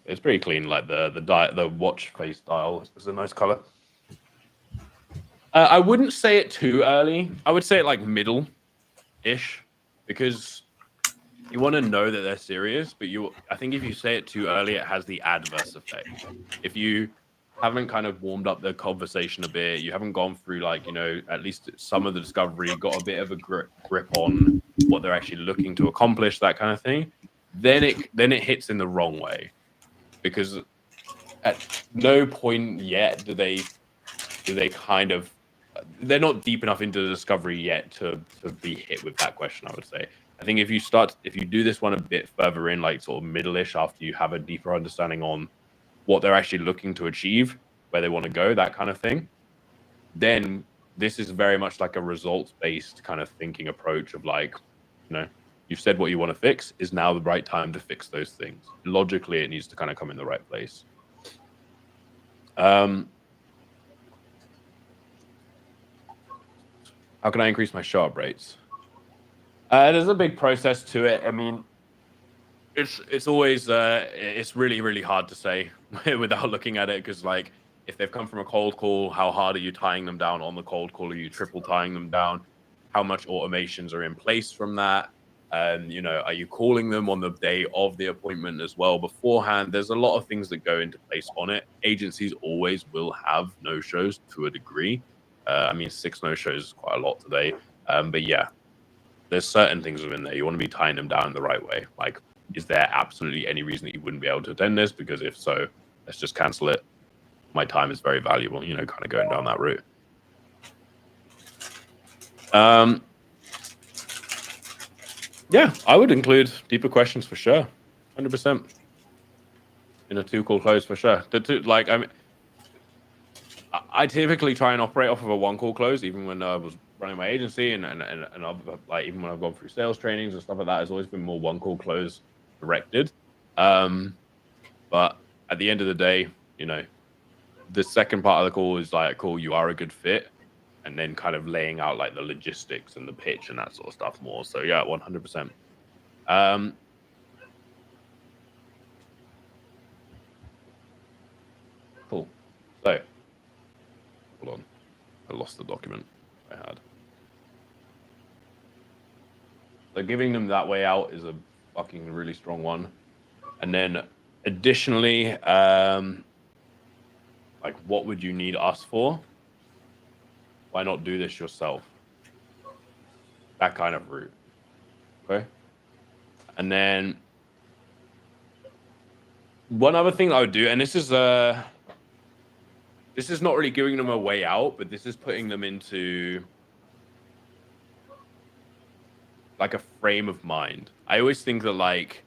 It's pretty clean, like the watch face dial is a nice color. I wouldn't say it too early. I would say it like middle-ish, because you want to know that they're serious. But I think if you say it too early, it has the adverse effect. If you haven't kind of warmed up the conversation a bit, you haven't gone through, like, you know, at least some of the discovery, got a bit of a grip on what they're actually looking to accomplish, that kind of thing, then it hits in the wrong way. Because at no point yet do they kind of, they're not deep enough into the discovery yet to be hit with that question, I would say. I think if you do this one a bit further in, like sort of middle-ish, after you have a deeper understanding on what they're actually looking to achieve, where they want to go, that kind of thing, then this is very much like a results-based kind of thinking approach of, like, you know, you've said what you want to fix. Is now the right time to fix those things? Logically, it needs to kind of come in the right place. How can I increase my sharp rates? There's a big process to it. I mean, it's always it's really, really hard to say without looking at it, because, like, if they've come from a cold call, how hard are you tying them down on the cold call? Are you triple tying them down? How much automations are in place from that? You know, are you calling them on the day of the appointment as well beforehand? There's a lot of things that go into place on it. Agencies always will have no-shows to a degree. I mean, 6 no-shows is quite a lot today. But yeah, there's certain things within there. You want to be tying them down the right way. Like, is there absolutely any reason that you wouldn't be able to attend this? Because if so, let's just cancel it. My time is very valuable, you know, kind of going down that route. Yeah, I would include deeper questions for sure, 100%. In a 2-call close for sure. The two, like, I mean, I typically try and operate off of a one call close, even when I was running my agency and like even when I've gone through sales trainings and stuff like that, it's always been more one call close directed. But at the end of the day, you know, the second part of the call is like, cool, you are a good fit, and then kind of laying out like the logistics and the pitch and that sort of stuff more. So yeah, 100%. Cool. So hold on, I lost the document I had. So giving them that way out is a fucking really strong one. And then additionally, like, what would you need us for? Why not do this yourself? That kind of route. Okay. And then one other thing I would do, and this is not really giving them a way out, but this is putting them into like a frame of mind. I always think that like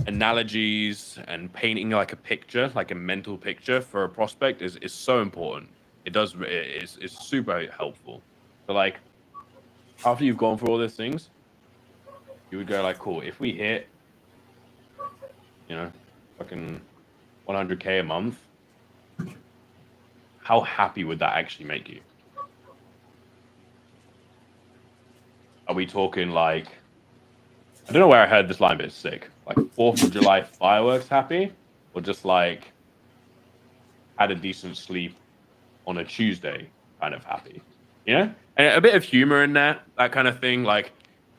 analogies and painting like a picture, like a mental picture for a prospect is so important. It's super helpful. So like after you've gone through all these things, you would go like, cool, if we hit, you know, fucking 100K a month, how happy would that actually make you? Are we talking like, I don't know where I heard this line, but it's sick. Like 4th of July fireworks happy, or just like had a decent sleep on a Tuesday kind of happy, you know? And a bit of humor in there, that kind of thing. Like,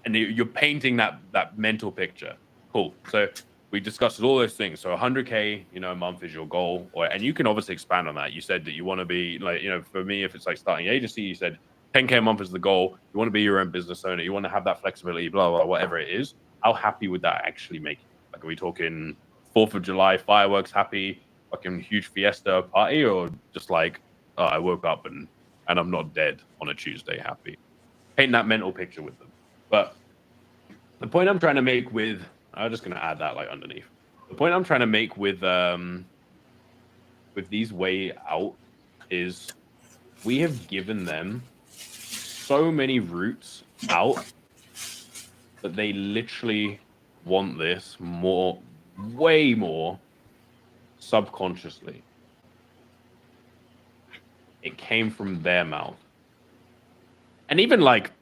and you're painting that mental picture. Cool. So we discussed all those things. So 100K, you know, a month is your goal, and you can obviously expand on that. You said that you want to be like, you know, for me, if it's like starting an agency, you said 10K a month is the goal. You want to be your own business owner. You want to have that flexibility, blah, blah, whatever it is. How happy would that actually make you? Like, are we talking 4th of July fireworks happy, fucking huge fiesta party, or just like, oh, I woke up and I'm not dead on a Tuesday happy? Paint that mental picture with them. But the point I'm trying to make with, I'm just going to add that like underneath. The point I'm trying to make with these way out is we have given them so many routes out that they literally want this more, way more subconsciously. It came from their mouth. And even like,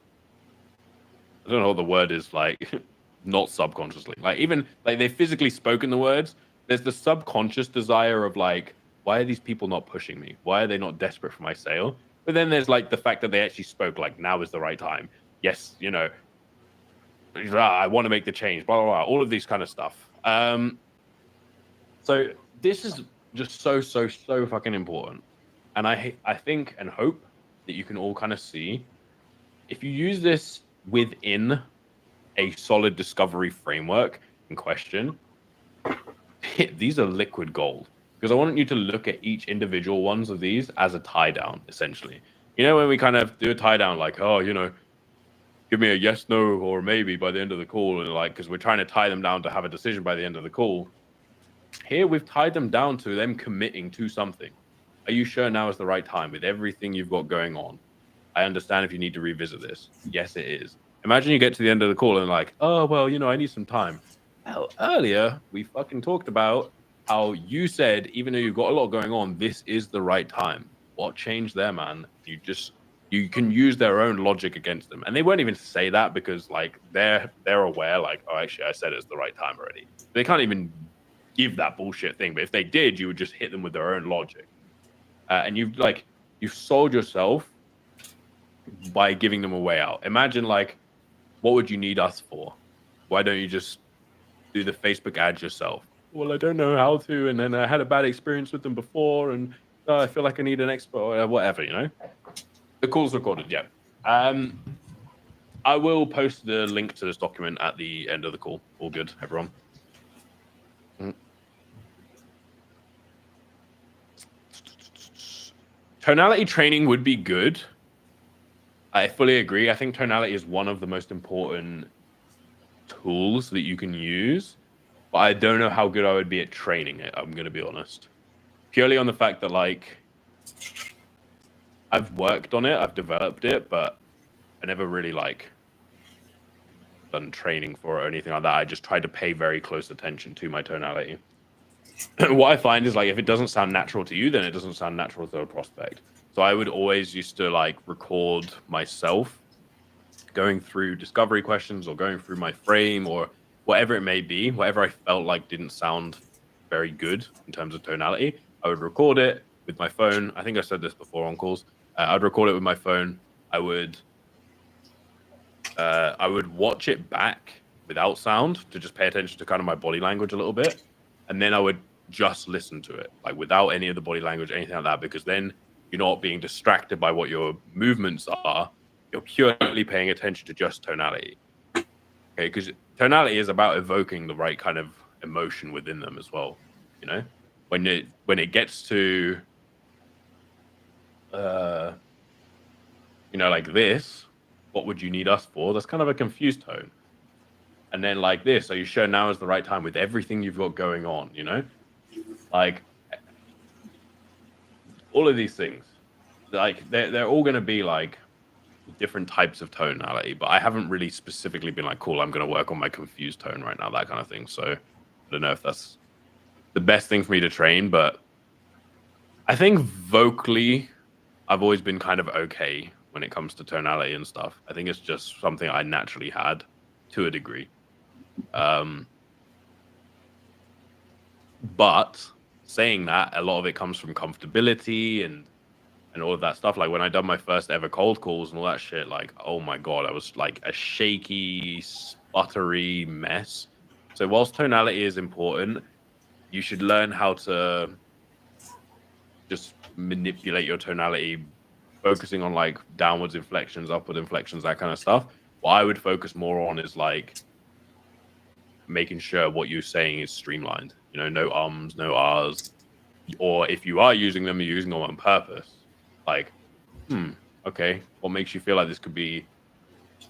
I don't know what the word is, like, not subconsciously. Like, even like they've physically spoken the words. There's the subconscious desire of like, why are these people not pushing me? Why are they not desperate for my sale? But then there's like the fact that they actually spoke, like, now is the right time. Yes, you know, I want to make the change, blah, blah, blah, all of these kind of stuff. So this is just so fucking important. And I think and hope that you can all kind of see, if you use this within a solid discovery framework in question, these are liquid gold. Because I want you to look at each individual ones of these as a tie down, essentially. You know, when we kind of do a tie down, like, oh, you know, give me a yes, no, or maybe by the end of the call, and like, because we're trying to tie them down to have a decision by the end of the call. Here, we've tied them down to them committing to something. Are you sure now is the right time with everything you've got going on? I understand if you need to revisit this. Yes, it is. Imagine you get to the end of the call and like, oh, well, you know, I need some time. Well, earlier, we fucking talked about how you said, even though you've got a lot going on, this is the right time. What changed there, man? You can use their own logic against them. And they won't even say that because like they're aware, like, oh, actually, I said it's the right time already. They can't even give that bullshit thing. But if they did, you would just hit them with their own logic. And you've sold yourself by giving them a way out. Imagine like, what would you need us for? Why don't you just do the Facebook ads yourself? Well, I don't know how to, and then I had a bad experience with them before, and I feel like I need an expert or whatever, you know? The call's recorded, yeah. I will post the link to this document at the end of the call. All good, everyone. Tonality training would be good. I fully agree. I think tonality is one of the most important tools that you can use, but I don't know how good I would be at training it. I'm going to be honest. Purely on the fact that, like, I've worked on it, I've developed it, but I never really like done training for it or anything like that. I just tried to pay very close attention to my tonality. What I find is like if it doesn't sound natural to you, then it doesn't sound natural to a prospect. So I would always used to like record myself going through discovery questions or going through my frame or whatever it may be, whatever I felt like didn't sound very good in terms of tonality, I would record it with my phone. I think I said this before on calls. I'd record it with my phone. I would watch it back without sound to just pay attention to kind of my body language a little bit, and then I would just listen to it like without any of the body language, anything like that, because then you're not being distracted by what your movements are. You're purely paying attention to just tonality. Okay, because tonality is about evoking the right kind of emotion within them as well. You know, when it gets to like this, what would you need us for? That's kind of a confused tone. And then like this, are you sure now is the right time with everything you've got going on? You know, like all of these things, like they're all going to be like different types of tonality, but I haven't really specifically been like, cool, I'm going to work on my confused tone right now, that kind of thing. So I don't know if that's the best thing for me to train, but I think vocally I've always been kind of okay when it comes to tonality and stuff. I think it's just something I naturally had to a degree. But saying that, a lot of it comes from comfortability and all of that stuff. Like when I done my first ever cold calls and all that shit, like, oh my God, I was like a shaky, sputtery mess. So whilst tonality is important, you should learn how to just manipulate your tonality, focusing on like downwards inflections, upward inflections, that kind of stuff. What I would focus more on is like making sure what you're saying is streamlined, you know, no ums, no ahs, or if you are using them, you're using them on purpose. Like, okay, what makes you feel like this could be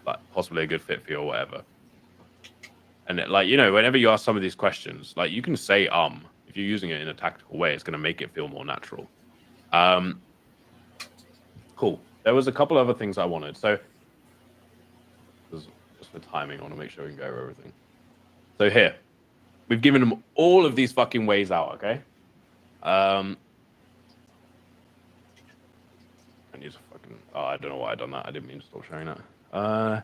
like possibly a good fit for you or whatever? And like, you know, whenever you ask some of these questions, like you can say if you're using it in a tactical way, it's going to make it feel more natural. Cool. There was a couple other things I wanted. So just for timing, I want to make sure we can go over everything. So here, we've given them all of these fucking ways out, okay? I need to fucking... Oh, I don't know why I done that. I didn't mean to stop sharing that.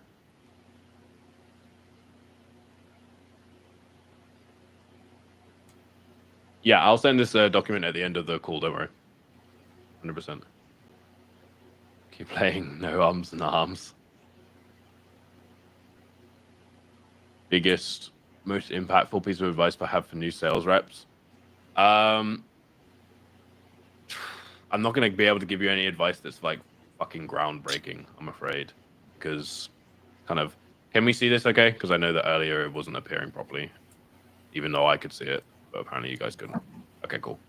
Yeah, I'll send this document at the end of the call, don't worry. 100%. Keep playing, no ums and arms. Biggest, most impactful piece of advice I have for new sales reps? I'm not going to be able to give you any advice that's like fucking groundbreaking, I'm afraid, because kind of... Can we see this okay? Because I know that earlier it wasn't appearing properly, even though I could see it, but apparently you guys couldn't. Okay, cool.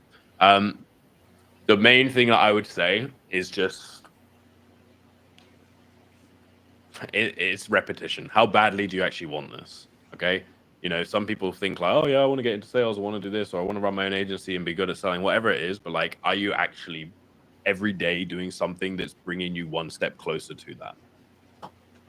The main thing that I would say is just it's repetition. How badly do you actually want this? Okay. You know, some people think like, oh yeah, I want to get into sales, I want to do this, or I want to run my own agency and be good at selling, whatever it is. But like, are you actually every day doing something that's bringing you one step closer to that?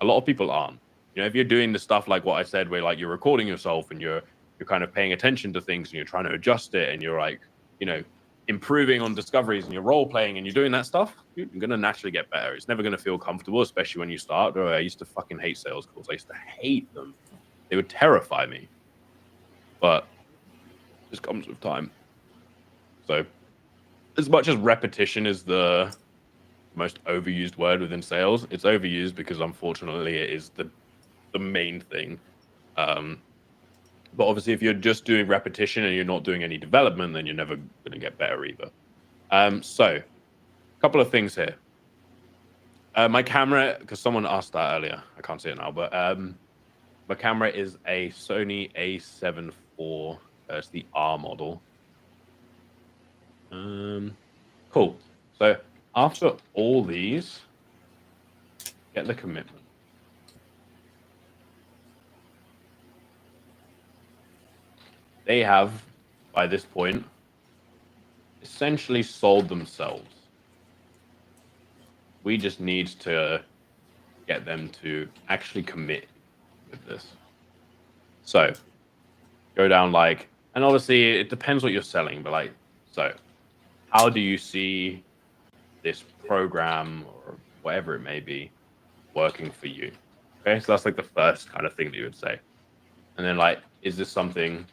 A lot of people aren't. You know, if you're doing the stuff like what I said, where like you're recording yourself and you're kind of paying attention to things and you're trying to adjust it and you're like, you know, improving on discoveries and you're role playing and you're doing that stuff, you're going to naturally get better. It's never going to feel comfortable, especially when you start. I used to fucking hate sales calls. I used to hate them. They would terrify me, but it just comes with time. So as much as repetition is the most overused word within sales, it's overused because unfortunately it is the main thing. But obviously if you're just doing repetition and you're not doing any development, then you're never going to get better either. So a couple of things here. My camera, because someone asked that earlier, I can't see it now, but my camera is a Sony A7 IV. It's the R model. Cool. So after all these, get the commitment. They have, by this point, essentially sold themselves. We just need to get them to actually commit with this. So go down like, and obviously it depends what you're selling, but like, so how do you see this program or whatever it may be working for you? Okay, so that's like the first kind of thing that you would say. And then like, is this something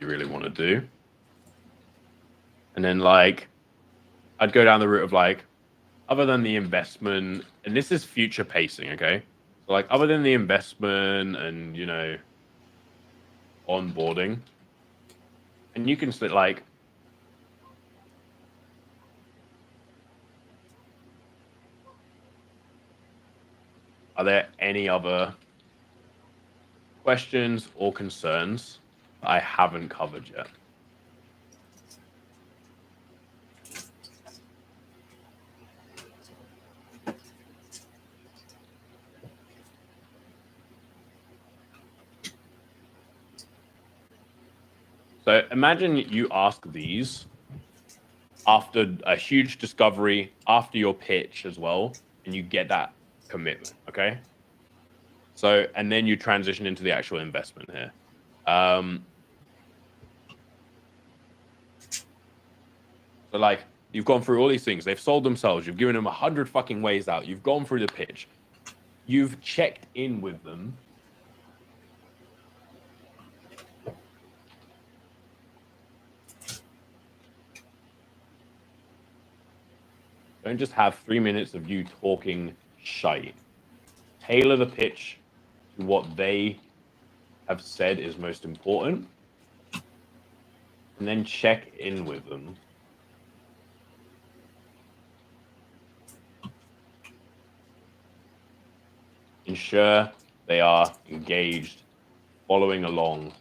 you really want to do? And then like, I'd go down the route of like, other than the investment, and this is future pacing, okay? So like, other than the investment and, you know, onboarding, and you can split like, are there any other questions or concerns I haven't covered yet? So imagine you ask these after a huge discovery, after your pitch as well, and you get that commitment, okay? So, and then you transition into the actual investment here. So like, you've gone through all these things. They've sold themselves. You've given them 100 fucking ways out. You've gone through the pitch. You've checked in with them. Don't just have 3 minutes of you talking shite. Tailor the pitch to what they have said is most important. And then check in with them. Ensure they are engaged, following along.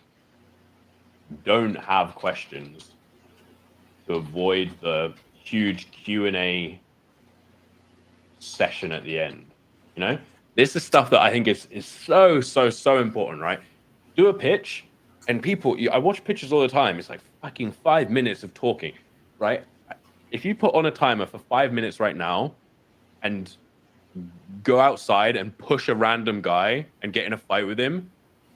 Don't have questions to avoid the huge Q&A session at the end. You know, this is stuff that I think is so important, right? Do a pitch, and people, I watch pitches all the time. It's like fucking 5 minutes of talking, right? If you put on a timer for 5 minutes right now and go outside and push a random guy and get in a fight with him,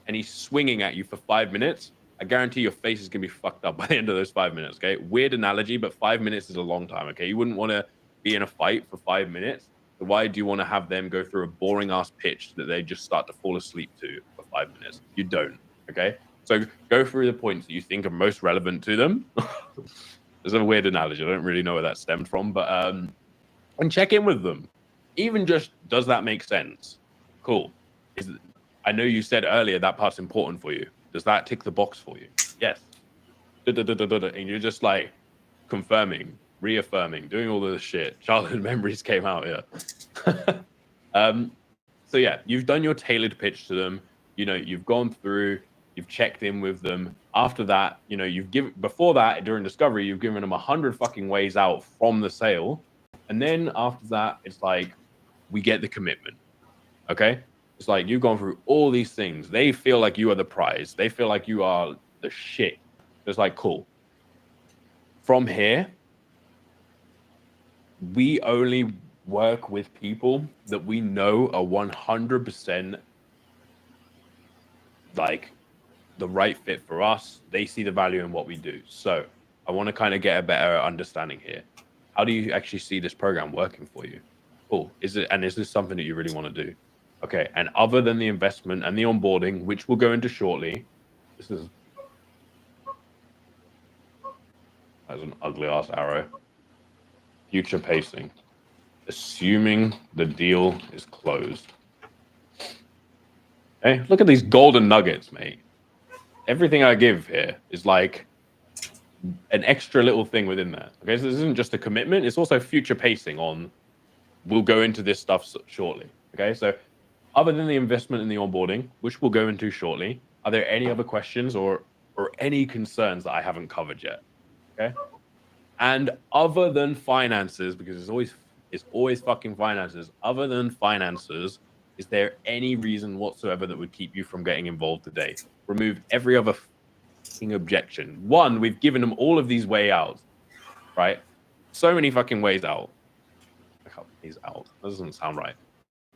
and he's swinging at you for 5 minutes, I guarantee your face is going to be fucked up by the end of those 5 minutes, okay? Weird analogy, but 5 minutes is a long time, okay? You wouldn't want to be in a fight for 5 minutes. So why do you want to have them go through a boring-ass pitch that they just start to fall asleep to for 5 minutes? You don't, okay? So go through the points that you think are most relevant to them. There's a weird analogy. I don't really know where that stemmed from, but and check in with them. Even just, does that make sense? Cool. I know you said earlier that part's important for you. Does that tick the box for you? Yes. And you're just like confirming, reaffirming, doing all of this shit. Childhood memories came out here. So yeah, you've done your tailored pitch to them. You know, you've gone through, you've checked in with them. After that, you know, before that, during discovery, you've given them 100 fucking ways out from the sale. And then after that, it's like, we get the commitment. Okay? It's like you've gone through all these things. They feel like you are the prize. They feel like you are the shit. It's like, cool. From here, we only work with people that we know are 100% like the right fit for us. They see the value in what we do. So I want to kind of get a better understanding here. How do you actually see this program working for you? Cool. Is this something that you really want to do? Okay. And other than the investment and the onboarding, which we'll go into shortly, that's an ugly ass arrow. Future pacing. Assuming the deal is closed. Okay. Look at these golden nuggets, mate. Everything I give here is like an extra little thing within there. Okay. So this isn't just a commitment. It's also future pacing on, we'll go into this stuff shortly. Okay. So other than the investment and the onboarding, which we'll go into shortly, are there any other questions or any concerns that I haven't covered yet? Okay. And other than finances, because it's always fucking finances, other than finances, is there any reason whatsoever that would keep you from getting involved today? Remove every other fucking objection. One, we've given them all of these way outs, right? so many fucking ways out. Ways out. That doesn't sound right.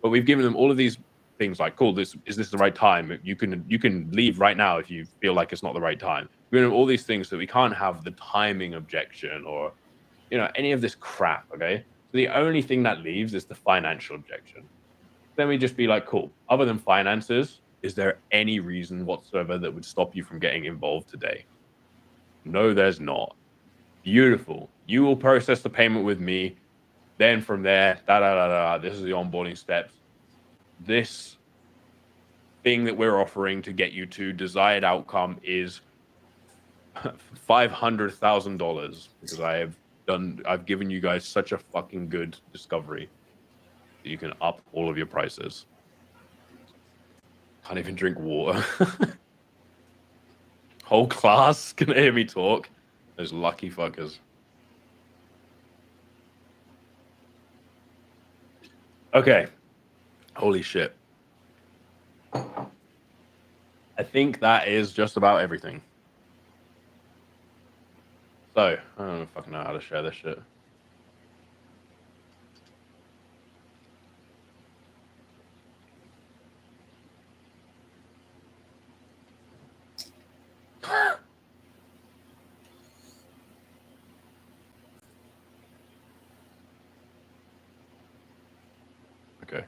But we've given them all of these things like, cool, is this the right time? You can leave right now if you feel like it's not the right time. We've given them all these things so we can't have the timing objection or any of this crap. Okay. So the only thing that leaves is the financial objection. Then we just be like, cool, other than finances, is there any reason whatsoever that would stop you from getting involved today? No, there's not. Beautiful. You will process the payment with me. Then from there, this is the onboarding steps. This thing that we're offering to get you to desired outcome is $500,000 because I've given you guys such a fucking good discovery that you can up all of your prices. Can't even drink water. Whole class can hear me talk. Those lucky fuckers. Okay. Holy shit. I think that is just about everything. So, I don't fucking know how to share this shit. Okay.